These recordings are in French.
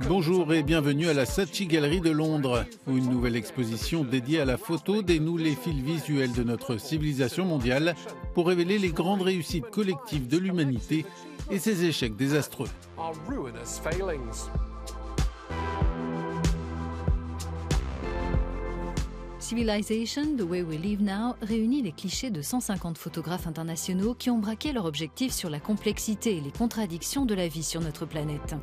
Bonjour et bienvenue à la Saatchi Gallery de Londres, où une nouvelle exposition dédiée à la photo dénoue les fils visuels de notre civilisation mondiale pour révéler les grandes réussites collectives de l'humanité et ses échecs désastreux. Civilization, The Way We Live Now réunit les clichés de 150 photographes internationaux qui ont braqué leur objectif sur la complexité et les contradictions de la vie sur notre planète.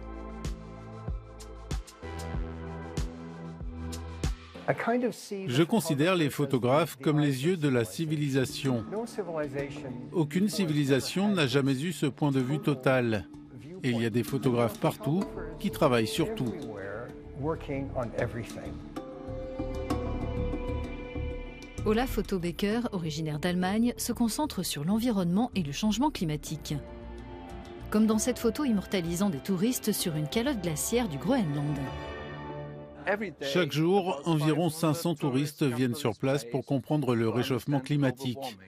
Je considère les photographes comme les yeux de la civilisation. Aucune civilisation n'a jamais eu ce point de vue total. Et il y a des photographes partout qui travaillent sur tout. Olaf Otto Becker, originaire d'Allemagne, se concentre sur l'environnement et le changement climatique. Comme dans cette photo immortalisant des touristes sur une calotte glaciaire du Groenland. Chaque jour, environ 500 touristes viennent sur place pour comprendre le réchauffement climatique.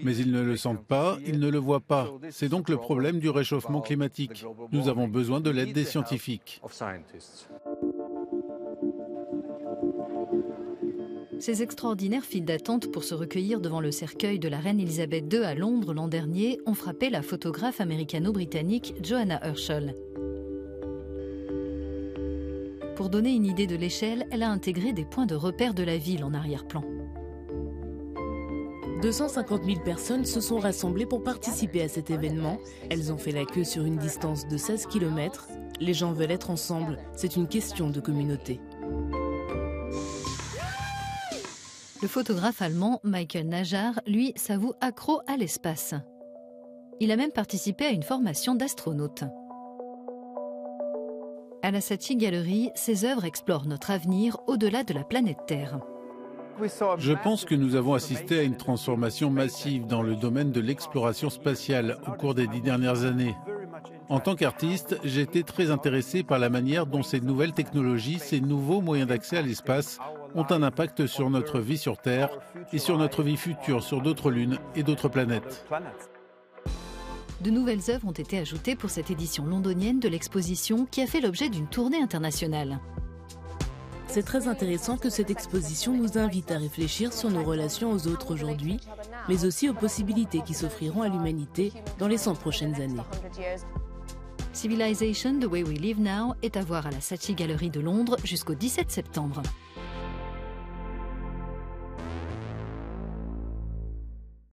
Mais ils ne le sentent pas, ils ne le voient pas. C'est donc le problème du réchauffement climatique. Nous avons besoin de l'aide des scientifiques. Ces extraordinaires files d'attente pour se recueillir devant le cercueil de la reine Elisabeth II à Londres l'an dernier ont frappé la photographe américano-britannique Joanna Herschel. Pour donner une idée de l'échelle, elle a intégré des points de repère de la ville en arrière-plan. 250 000 personnes se sont rassemblées pour participer à cet événement. Elles ont fait la queue sur une distance de 16 km. Les gens veulent être ensemble, c'est une question de communauté. Le photographe allemand Michael Najar, lui, s'avoue accro à l'espace. Il a même participé à une formation d'astronaute. À la Saatchi Gallery, ses œuvres explorent notre avenir au-delà de la planète Terre. Je pense que nous avons assisté à une transformation massive dans le domaine de l'exploration spatiale au cours des 10 dernières années. En tant qu'artiste, j'ai été très intéressé par la manière dont ces nouvelles technologies, ces nouveaux moyens d'accès à l'espace ont un impact sur notre vie sur Terre et sur notre vie future sur d'autres lunes et d'autres planètes. De nouvelles œuvres ont été ajoutées pour cette édition londonienne de l'exposition qui a fait l'objet d'une tournée internationale. C'est très intéressant que cette exposition nous invite à réfléchir sur nos relations aux autres aujourd'hui, mais aussi aux possibilités qui s'offriront à l'humanité dans les 100 prochaines années. Civilization, The Way We Live Now est à voir à la Saatchi Gallery de Londres jusqu'au 17 septembre.